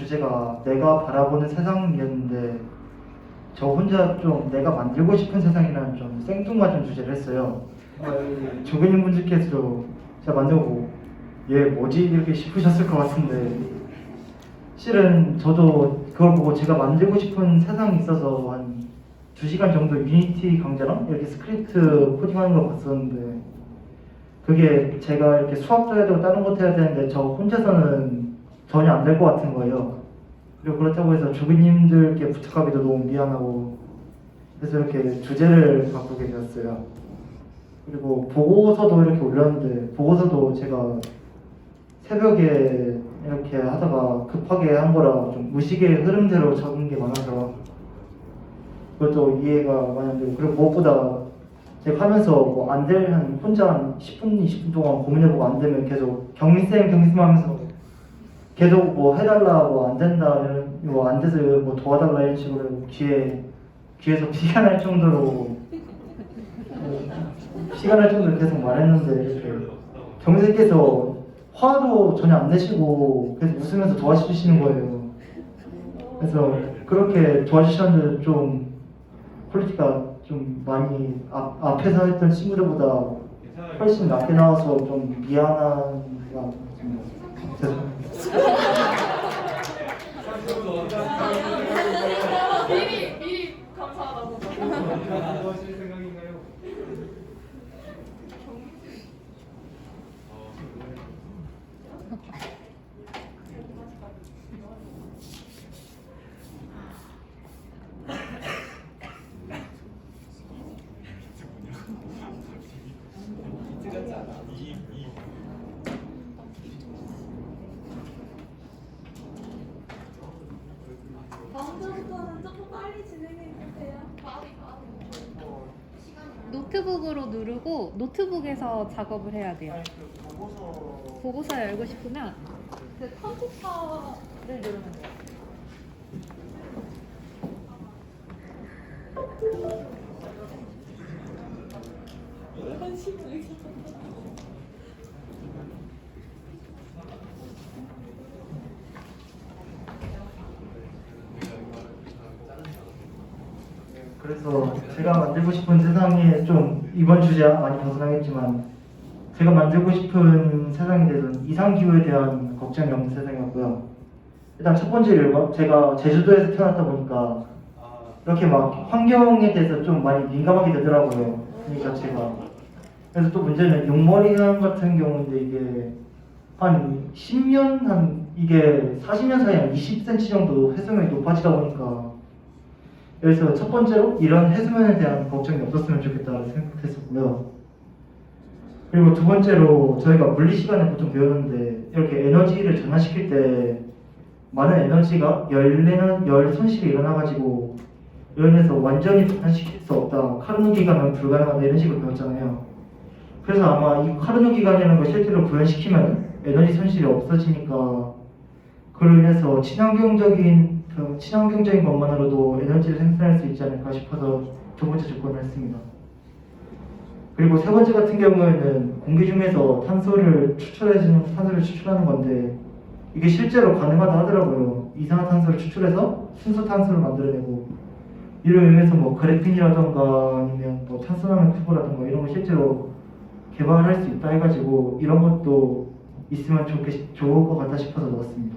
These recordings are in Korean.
주제가 내가 바라보는 세상이었는데 저 혼자 좀 내가 만들고 싶은 세상이라는 좀 생뚱맞은 주제를 했어요. 조근인 분들께서도 제가 만들고 얘 뭐지 이렇게 싶으셨을 것 같은데 실은 저도 그걸 보고 제가 만들고 싶은 세상이 있어서 한 2시간 정도 유니티 강좌랑 이렇게 스크립트 코딩하는 걸 봤었는데 그게 제가 이렇게 수학도 해야 되고 다른 것도 해야 되는데 저 혼자서는 전혀 안 될 것 같은 거예요. 그리고 그렇다고 해서 주부님들께 부탁하기도 너무 미안하고 그래서 이렇게 주제를 바꾸게 되었어요. 그리고 보고서도 이렇게 올렸는데 보고서도 제가 새벽에 이렇게 하다가 급하게 한 거라 좀 무식의 흐름대로 적은 게 많아서 그것도 이해가 많이 안 되고 그리고 무엇보다 제가 하면서 뭐 안 될 한 혼자 한 10분, 20분 동안 고민해보고 안 되면 계속 경미쌤 하면서 계속 뭐 해달라 뭐 안 된다 이런 뭐 안 돼서 뭐 도와달라 이런 식으로 귀에서 피가 날 정도로 계속 말했는데 이렇게 경미쌤께서 화도 전혀 안 내시고 계속 웃으면서 도와주시는 거예요. 그래서 그렇게 도와주셨는데 좀 퀄리티가 좀 많이 앞에서 했던 친구들보다 훨씬 낮게 나와서 좀 미안한 것 같습니다. 미리 감사하다고. 하실 생각인가요? 다음부터는 조금 빨리 진행해 주세요. 노트북으로 누르고 노트북에서 작업을 해야 돼요. 보고서 열고 싶으면 그 컴퓨터를 누르면 돼요. 그래서 제가 만들고 싶은 세상에 좀 이번 주제와 많이 벗어나겠지만 제가 만들고 싶은 세상에 대해서는 이상기후에 대한 걱정이 없는 세상이었고요. 일단 첫 번째 이유가 제가 제주도에서 태어났다 보니까 이렇게 막 환경에 대해서 좀 많이 민감하게 되더라고요. 그러니까 제가 그래서 또 문제는 용머리 해안 같은 경우인데 이게 한 10년 한 이게 40년 사이에 한 20cm 정도 해수면이 높아지다 보니까 그래서 첫 번째로 이런 해수면에 대한 걱정이 없었으면 좋겠다고 생각했었고요. 그리고 두 번째로 저희가 물리 시간에 보통 배우는데 이렇게 에너지를 전환시킬 때 많은 에너지가 열 손실이 일어나가지고 이로 인해서 완전히 전환시킬 수 없다. 카르노 기관은 불가능하다 이런 식으로 배웠잖아요. 그래서 아마 이 카르노 기관이라는 걸 실제로 구현시키면 에너지 손실이 없어지니까 그로 인해서 친환경적인 것만으로도 에너지를 생산할 수 있지 않을까 싶어서 두 번째 조건을 했습니다. 그리고 세 번째 같은 경우에는 공기 중에서 탄소를 추출하는 건데 이게 실제로 가능하다 하더라고요. 이산화탄소를 추출해서 순수탄소를 만들어내고 이로 인해서 뭐 그래핀이라던가 아니면 뭐 탄소나무 튜브라던가 이런 거 실제로 개발할 수 있다 해가지고 이런 것도 있으면 좋을 것 같다 싶어서 넣었습니다.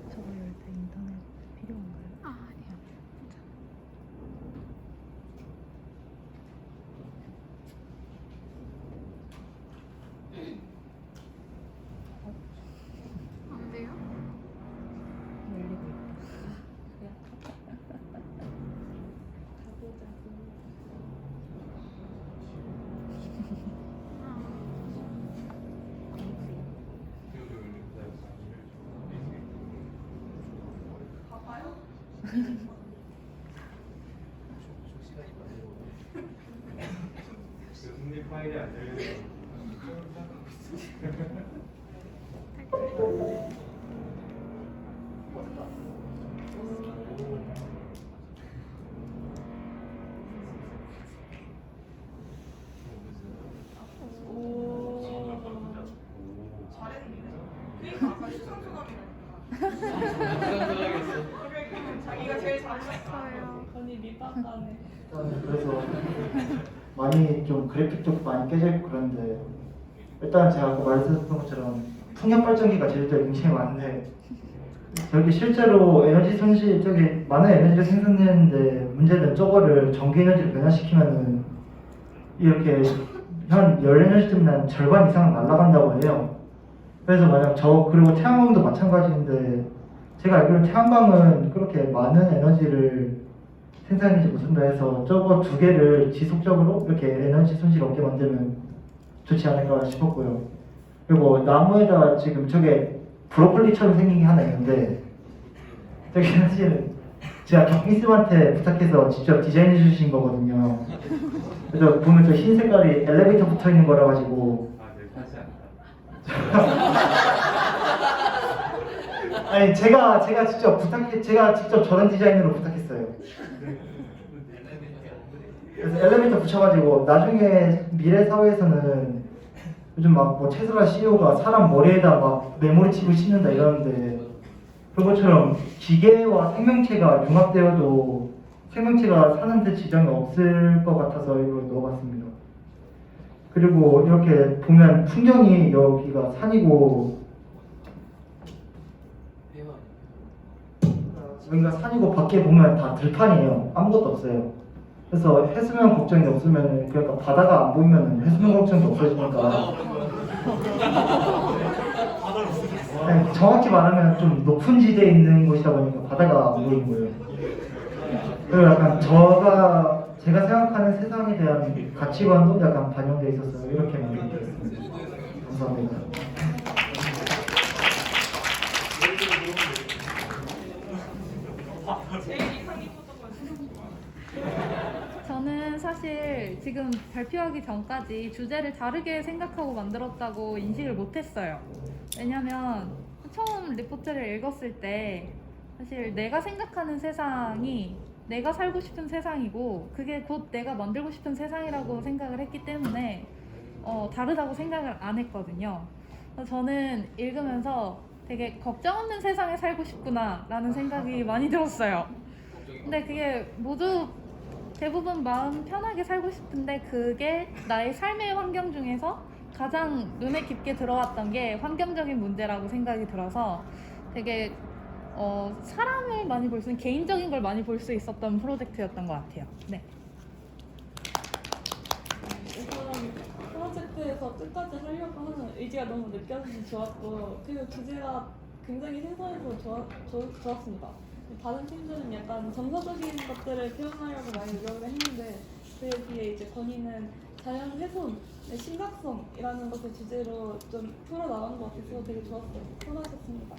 저거 열 때 인터넷 필요한가요? 아, 아니요. 준비 파일이 안 열려요. 자기가 제일 잘했어요. 언니 밑바닥네. 일단 그래서 많이 좀 그래픽도 많이 깨져 있고 그런데 일단 제가 아까 말씀드렸던 것처럼 풍력 발전기가 제주도에 굉장히 많은데 저기 실제로 에너지 손실 저기 많은 에너지를 생산되는데 문제는 저거를 전기 에너지로 변화시키면은 이렇게 한 열 에너지 때문에 한 절반 이상 날아간다고 해요. 그래서 만약 그리고 태양광도 마찬가지인데 제가 알기로는 태양광은 그렇게 많은 에너지를 생산이지 못한다 해서 저거 두 개를 지속적으로 이렇게 에너지 손실 없게 만들면 좋지 않을까 싶었고요. 그리고 나무에다 지금 저게 브로콜리처럼 생긴 게 하나 있는데 저게 사실은 제가 경미쌤한테 부탁해서 직접 디자인해 주신 거거든요. 그래서 보면 저 흰 색깔이 엘리베이터 붙어 있는 거라 가지고 네, 다시 않다. 아니 제가 직접 저런 디자인으로 부탁했어요. 그래서 엘리베이터 붙여가지고 나중에 미래 사회에서는 요즘 막 뭐 테슬라 CEO가 사람 머리에다 막 메모리 칩을 씹는다 이러는데 그런 것처럼 기계와 생명체가 융합되어도 생명체가 사는데 지장이 없을 것 같아서 이걸 넣어봤습니다. 그리고 이렇게 보면 풍경이 여기가 산이고 여기가 산이고 밖에 보면 다 들판이에요. 아무것도 없어요. 그래서 해수면 걱정이 없으면 그러니까 바다가 안 보이면 해수면 걱정도 없어지니까 아니, 정확히 말하면 좀 높은 지대에 있는 곳이다 보니까 바다가 안 보이는 거예요. 그리고 약간 제가 생각하는 세상에 대한 가치관도 약간 반영되어 있었어요. 이렇게 만들었습니다. 감사합니다. 저는 사실 지금 발표하기 전까지 주제를 다르게 생각하고 만들었다고 인식을 못했어요. 왜냐면 처음 리포트를 읽었을 때 사실 내가 생각하는 세상이 내가 살고 싶은 세상이고 그게 곧 내가 만들고 싶은 세상이라고 생각을 했기 때문에 다르다고 생각을 안 했거든요. 그래서 저는 읽으면서 되게 걱정 없는 세상에 살고 싶구나 라는 생각이 많이 들었어요. 근데 그게 모두 대부분 마음 편하게 살고 싶은데 그게 나의 삶의 환경 중에서 가장 눈에 깊게 들어왔던 게 환경적인 문제라고 생각이 들어서 되게 사람을 많이 볼 수 있는 개인적인 걸 많이 볼 수 있었던 프로젝트였던 것 같아요. 네. 우선 프로젝트에서 끝까지 하려고 하는 의지가 너무 느껴져서 좋았고 그리고 주제가 굉장히 생소해서 좋았습니다. 다른 팀들은 약간 정서적인 것들을 표현하려고 많이 노력을 했는데 그에 비해 이제 건의는 자연 훼손의 심각성이라는 것을 주제로 좀 풀어나간 것 같아서 되게 좋았어요. 수고하셨습니다.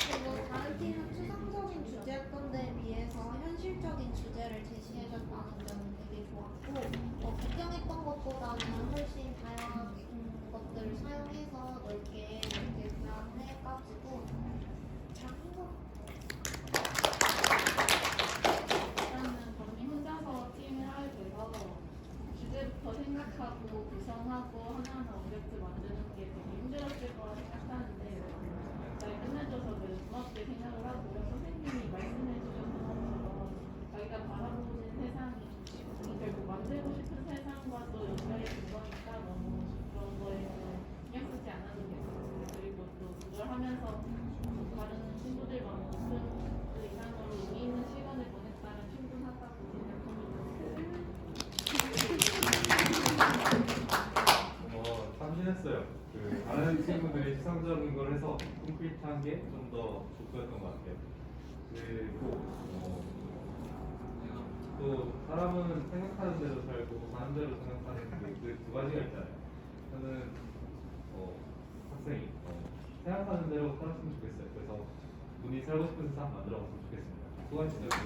그리고 다른 팀은 추상적인 주제였던 데에 비해서 현실적인 주제를 제시해줬다는 점은 되게 좋았고 걱정했던 것보다는 훨씬 다양한 것들을 사용해서 넓게 이렇게 구현해가지고 잘한 것 일단은 언니 혼자서 팀을 하게 돼서 주제부터 생각하고 구성하고 하나하나 오브젝트 만드는 게 되게 힘들었을 거라 생각하는데 잘 끝내줘서 되게 고맙게 생각을 하고 선생님이 말씀해 주신 것처럼 자기가 바라보는 세상이 결국 만들고 싶은 세상과 또 연결이 된 거니까 너무 그런 거에는 신경 쓰지 않아도 되고 그리고 또 그걸 하면서 다른 친구들과 무슨 그 이상으로 의미 있는 시간을 보냈다면 충분하다고 생각합니다. 참신했어요. 다른 친구들이 추상적인 걸 해서 콘크리트한 게 좀 더 좋았던 것 같아요. 그리고 또 사람은 생각하는 대로 살고 사는 대로 생각하는 그 두 가지가 있잖아요. 저는 학생이 생각하는 대로 살았으면 좋겠어요. 그래서 본인이 살고 싶은 세상 만들어봤으면 좋겠습니다. 수고하셨습니다.